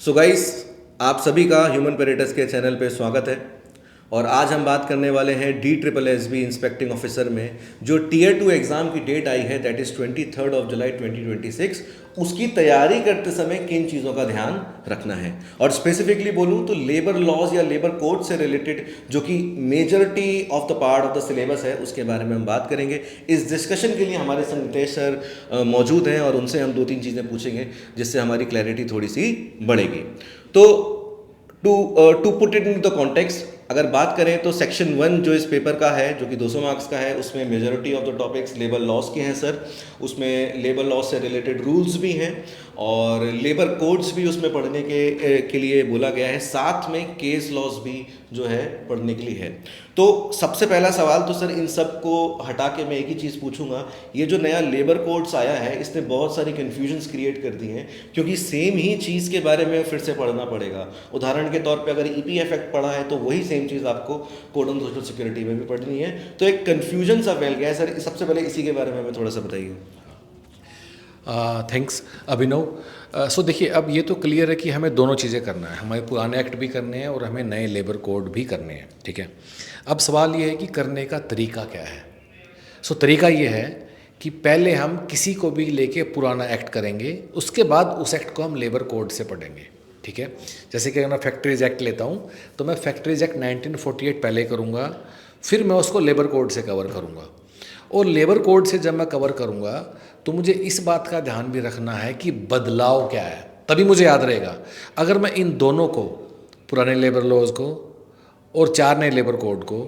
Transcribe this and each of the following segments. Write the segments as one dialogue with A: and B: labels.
A: So guys, आप सभी का ह्यूमन पेरेटस के चैनल पे स्वागत है। और आज हम बात करने वाले हैं DSSB इंस्पेक्टिंग ऑफिसर में जो टीयर 2 एग्ज़ाम की डेट आई है, दैट इज़ 23 जुलाई 2026। उसकी तैयारी करते समय किन चीज़ों का ध्यान रखना है, और स्पेसिफिकली बोलूँ तो लेबर लॉज या लेबर कोड से रिलेटेड जो कि majority of the part of the syllabus है, उसके बारे में हम बात करेंगे। इस डिस्कशन के लिए हमारे संग नितेश सर मौजूद हैं और उनसे हम 2-3 चीज़ें पूछेंगे जिससे हमारी क्लैरिटी थोड़ी सी बढ़ेगी। तो to put it in the context, अगर बात करें तो सेक्शन 1 जो इस पेपर का है, जो कि 200 मार्क्स का है, उसमें majority of the topics labour laws के हैं सर। उसमें लेबर लॉस से रिलेटेड रूल्स भी हैं और लेबर कोड्स भी उसमें पढ़ने के लिए बोला गया है, साथ में केस लॉस भी जो है पढ़ने के लिए है। तो सबसे पहला सवाल तो सर इन सब को हटा के मैं एक ही चीज़ पूछूंगा, ये जो नया लेबर कोड्स आया है इसने बहुत सारी कन्फ्यूजन्स क्रिएट कर दी हैं, क्योंकि सेम ही चीज़ के बारे में फिर से पढ़ना पड़ेगा। उदाहरण के तौर पे अगर EPF एक्ट पढ़ा है तो वही सेम चीज़ आपको कोड ऑन सोशल सिक्योरिटी में भी पढ़नी है। तो एक कन्फ्यूजन सा फैल गया है सर, सबसे पहले इसी के बारे में हमें थोड़ा सा बताइए।
B: थैंक्स अभिनव। सो देखिए, अब ये तो क्लियर है कि हमें दोनों चीज़ें करना है, हमें पुराने एक्ट भी करने हैं और हमें नए लेबर कोड भी करने हैं, ठीक है। अब सवाल ये है कि करने का तरीका क्या है। सो तरीका ये है कि पहले हम किसी को भी लेके पुराना एक्ट करेंगे, उसके बाद उस एक्ट को हम लेबर कोड से पढ़ेंगे, ठीक है। जैसे कि अगर मैं फैक्ट्रीज एक्ट लेता हूँ तो मैं फैक्ट्रीज एक्ट 1948 पहले करूँगा, फिर मैं उसको लेबर कोड से कवर करूँगा। और लेबर कोड से जब मैं कवर करूँगा तो मुझे इस बात का ध्यान भी रखना है कि बदलाव क्या है, तभी मुझे याद रहेगा। अगर मैं इन दोनों को, पुराने लेबर लॉज को और 4 नए लेबर कोड को,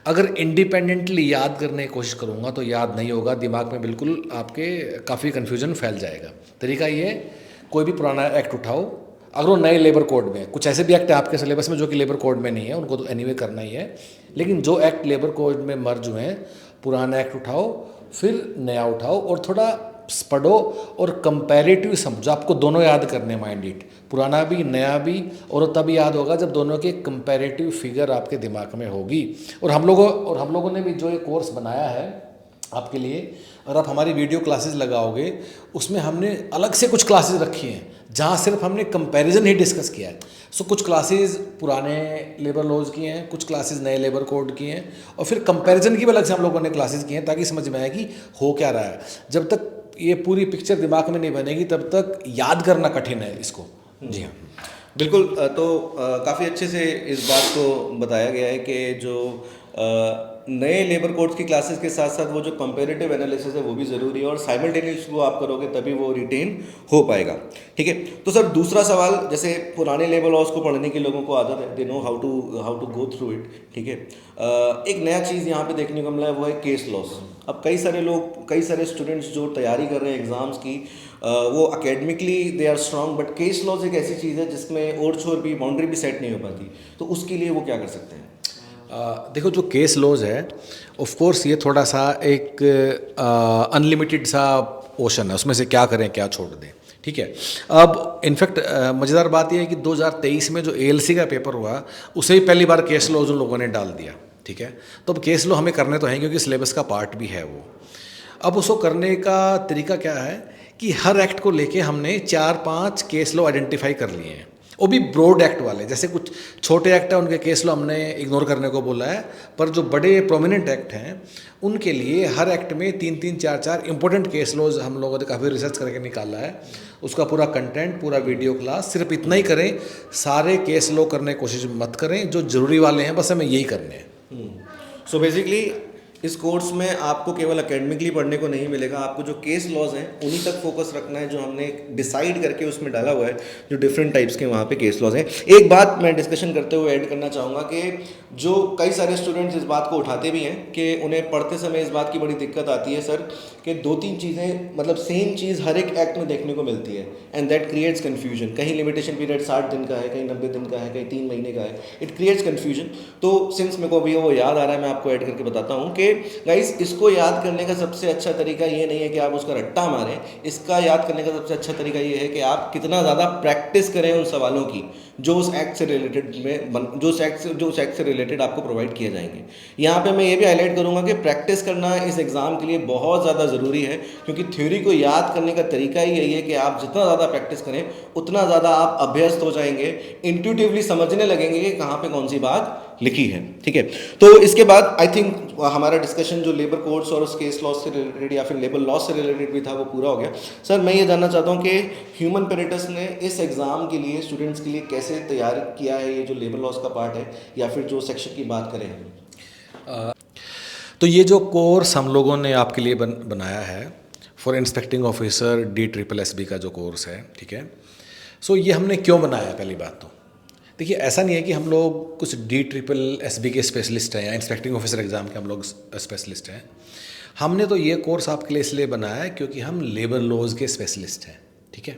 B: अगर इंडिपेंडेंटली याद करने की कोशिश करूँगा तो याद नहीं होगा, दिमाग में बिल्कुल आपके काफ़ी कन्फ्यूजन फैल जाएगा। तरीका ये, कोई भी पुराना एक्ट उठाओ, अगर वो नए लेबर कोड में, कुछ ऐसे भी एक्ट है आपके सिलेबस में जो कि लेबर कोड में नहीं है, उनको तो एनीवे करना ही है, लेकिन जो एक्ट लेबर कोड में मर्ज हुए हैं, पुराना एक्ट उठाओ फिर नया उठाओ और थोड़ा पढ़ो और कंपैरेटिव समझो। आपको दोनों याद करने माइंड इट, पुराना भी नया भी, और तब याद होगा जब दोनों के कंपैरेटिव फिगर आपके दिमाग में होगी। और हम लोगों ने भी जो ये कोर्स बनाया है आपके लिए, और आप हमारी वीडियो क्लासेस लगाओगे, उसमें हमने अलग से कुछ क्लासेस रखी हैं जहाँ सिर्फ हमने कंपैरिजन ही डिस्कस किया है। सो कुछ क्लासेस पुराने लेबर लॉज की हैं, कुछ क्लासेस नए लेबर कोड की हैं, और फिर कंपैरिजन की भी अलग से हम लोगों ने क्लासेस की हैं, ताकि समझ में आए कि हो क्या रहा है। जब तक ये पूरी पिक्चर दिमाग में नहीं बनेगी तब तक याद करना कठिन है इसको। जी हाँ,
A: बिल्कुल। तो काफ़ी अच्छे से इस बात को बताया गया है कि जो नए लेबर कोड्स की क्लासेस के साथ साथ वो जो कंपैरेटिव एनालिसिस है वो भी ज़रूरी है, और साइमल्टेनियस वो आप करोगे तभी वो रिटेन हो पाएगा, ठीक है। तो सर दूसरा सवाल, जैसे पुराने लेबर लॉज को पढ़ने के लोगों को आदत है, they know how to go through it, ठीक है। एक नया चीज़ यहाँ पे देखने को मिला है, वो है केस लॉस। अब कई सारे स्टूडेंट्स जो तैयारी कर रहे हैं एग्ज़ाम्स की, वो academically they are strong, but case laws एक ऐसी चीज़ है जिसमें और छोर भी, बाउंड्री भी सेट नहीं हो पाती, तो उसके लिए वो क्या कर सकते हैं?
B: देखो, जो केस लॉज है, ऑफ कोर्स ये थोड़ा सा एक अनलिमिटेड सा ओशन है, उसमें से क्या करें क्या छोड़ दें, ठीक है। अब इनफैक्ट मज़ेदार बात यह है कि 2023 में जो ALC का पेपर हुआ, उसे ही पहली बार केस लॉज उन लोगों ने डाल दिया, ठीक है। तो अब केस लॉ हमें करने तो हैं क्योंकि सिलेबस का पार्ट भी है वो। अब उसको करने का तरीका क्या है कि हर एक्ट को लेके हमने 4-5 केस लॉ आइडेंटिफाई कर लिए हैं, वो भी ब्रॉड एक्ट वाले। जैसे कुछ छोटे एक्ट हैं उनके केस लॉ हमने इग्नोर करने को बोला है, पर जो बड़े प्रोमिनेंट एक्ट हैं उनके लिए हर एक्ट में 3-3, 4-4 इंपॉर्टेंट केस लॉज हम लोगों ने काफ़ी रिसर्च करके निकाला है। उसका पूरा कंटेंट, पूरा वीडियो क्लास, सिर्फ इतना ही करें, सारे केस लॉ करने की कोशिश मत करें, जो ज़रूरी वाले हैं बस हमें यही करने हैं।
A: सो बेसिकली इस कोर्स में आपको केवल एकेडमिकली पढ़ने को नहीं मिलेगा, आपको जो केस लॉज हैं उन्हीं तक फोकस रखना है, जो हमने डिसाइड करके उसमें डाला हुआ है, जो डिफरेंट टाइप्स के वहाँ पे केस लॉज हैं। एक बात मैं डिस्कशन करते हुए ऐड करना चाहूँगा कि जो कई सारे स्टूडेंट्स इस बात को उठाते भी हैं कि उन्हें पढ़ते समय इस बात की बड़ी दिक्कत आती है सर कि 2-3 चीज़ें, मतलब सेम चीज़ हर एक एक्ट में देखने को मिलती है, एंड दैट क्रिएट्स कन्फ्यूजन। कहीं लिमिटेशन पीरियड 60 दिन का है, कहीं 90 दिन का है, कहीं 3 महीने का है, इट क्रिएट्स कन्फ्यूजन। तो सिंस मेरे को अभी वो याद आ रहा है, मैं आपको ऐड करके बताता हूँ कि गाइस इसको याद करने का सबसे अच्छा तरीका ये नहीं है कि आप उसका रट्टा मारें, इसका याद करने का सबसे अच्छा तरीका ये है कि आप कितना ज़्यादा प्रैक्टिस करें उन सवालों की जो उस एक्ट से रिलेटेड जो उस एक्ट से रिलेटेड आपको प्रोवाइड किए जाएंगे। यहाँ पे मैं ये भी हाईलाइट करूँगा कि प्रैक्टिस करना इस एग्ज़ाम के लिए बहुत ज़्यादा ज़रूरी है, क्योंकि थ्योरी को याद करने का तरीका ही यही है कि आप जितना ज़्यादा प्रैक्टिस करें उतना ज़्यादा आप अभ्यस्त हो जाएंगे, इंट्यूटिवली समझने लगेंगे कि कहाँ पे कौन सी बात लिखी है। ठीक है, तो इसके बाद आई थिंक हमारा डिस्कशन जो लेबर कोड्स और केस लॉ से रिलेटेड या फिर लेबर लॉ से रिलेटेड भी था वो पूरा हो गया। सर मैं ये जानना चाहता हूँ कि ह्यूमन पेरेटस ने इस एग्ज़ाम के लिए स्टूडेंट्स के लिए कैसे तैयार किया है, ये जो लेबर लॉस का पार्ट है या फिर जो सेक्शन की बात करें।
B: तो ये जो कोर्स हम लोगों ने आपके लिए बनाया है फॉर इंस्पेक्टिंग ऑफिसर DSSB का जो कोर्स है, ठीक है, सो ये हमने क्यों बनाया? पहली बात तो देखिए, ऐसा नहीं है कि हम लोग कुछ DSSB के स्पेशलिस्ट हैं या इंस्पेक्टिंग ऑफिसर एग्ज़ाम के हम लोग स्पेशलिस्ट हैं। हमने तो ये कोर्स आपके लिए इसलिए बनाया है क्योंकि हम लेबर लॉज के स्पेशलिस्ट हैं। ठीक है,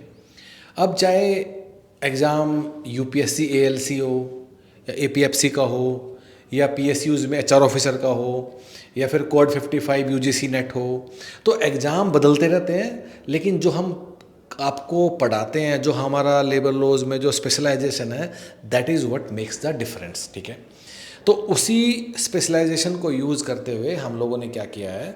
B: अब चाहे एग्ज़ाम UPSC ALC हो या APFC का हो या PSUs में HR ऑफिसर का हो या फिर कोड 55 UGC नेट हो, तो एग्ज़ाम बदलते रहते हैं, लेकिन जो हम आपको पढ़ाते हैं, जो हमारा लेबर लॉज में जो स्पेशलाइजेशन है, that is what makes the difference. ठीक है, तो उसी स्पेशलाइजेशन को यूज़ करते हुए हम लोगों ने क्या किया है,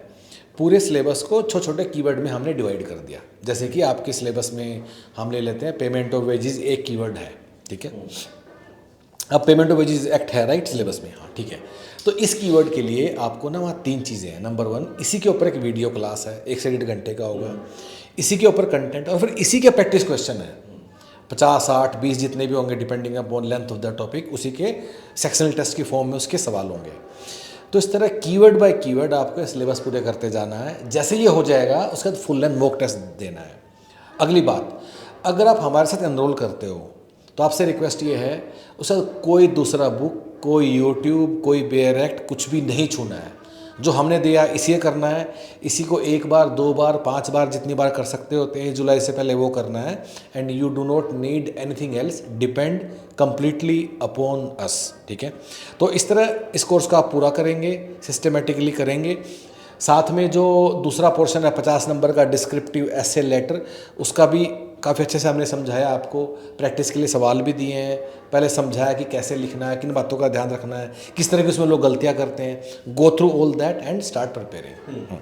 B: पूरे सिलेबस को छोटे छोटे कीवर्ड में हमने डिवाइड कर दिया। जैसे कि आपके सिलेबस में हम ले लेते हैं पेमेंट ऑफ वेजेस, एक कीवर्ड है। ठीक है, अब पेमेंट ऑफ वेजेस एक्ट है राइट सिलेबस में, हाँ ठीक है। तो इस कीवर्ड के लिए आपको ना वहाँ 3 चीज़ें हैं। नंबर 1, इसी के ऊपर एक वीडियो क्लास है, 1 से 1.5 घंटे का होगा, इसी के ऊपर कंटेंट, और फिर इसी के प्रैक्टिस क्वेश्चन है 50, 60, 20 जितने भी होंगे depending upon length of the topic, उसी के सेक्शनल टेस्ट की फॉर्म में उसके सवाल होंगे। तो इस तरह कीवर्ड बाय कीवर्ड आपको सिलेबस पूरे करते जाना है। जैसे ये हो जाएगा उसके बाद फुल लेंथ मॉक टेस्ट देना है। अगली बात, अगर आप हमारे साथ एनरोल करते हो तो आपसे रिक्वेस्ट ये है, उसका कोई दूसरा बुक, कोई यूट्यूब, कोई बेयर एक्ट कुछ भी नहीं छूना है। जो हमने दिया इसी करना है, इसी को 1 बार, 2 बार, 5 बार जितनी बार कर सकते हो 23 जुलाई से पहले वो करना है। And you do not need anything else, depend completely upon us. ठीक है, तो इस तरह इस कोर्स का आप पूरा करेंगे, सिस्टमेटिकली करेंगे। साथ में जो दूसरा पोर्शन है 50 नंबर का डिस्क्रिप्टिव एसे लेटर, उसका भी काफ़ी अच्छे से हमने समझाया आपको, प्रैक्टिस के लिए सवाल भी दिए हैं, पहले समझाया कि कैसे लिखना है, किन बातों का ध्यान रखना है, किस तरह की उसमें लोग गलतियां करते हैं। Go through all that and start preparing.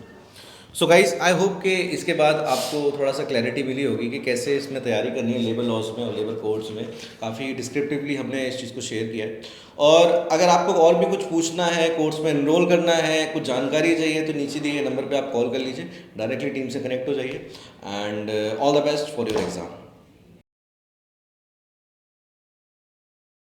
A: So guys, I hope कि इसके बाद आपको थोड़ा सा क्लैरिटी मिली होगी कि कैसे इसमें तैयारी करनी है लेबर लॉज में और लेबर कोड्स में। काफ़ी डिस्क्रिप्टिवली हमने इस चीज़ को शेयर किया है। और अगर आपको और भी कुछ पूछना है, कोर्स में एनरोल करना है, कुछ जानकारी चाहिए, तो नीचे दिए नंबर पे आप कॉल कर लीजिए, डायरेक्टली टीम से कनेक्ट हो जाइए। And all the best for your exam.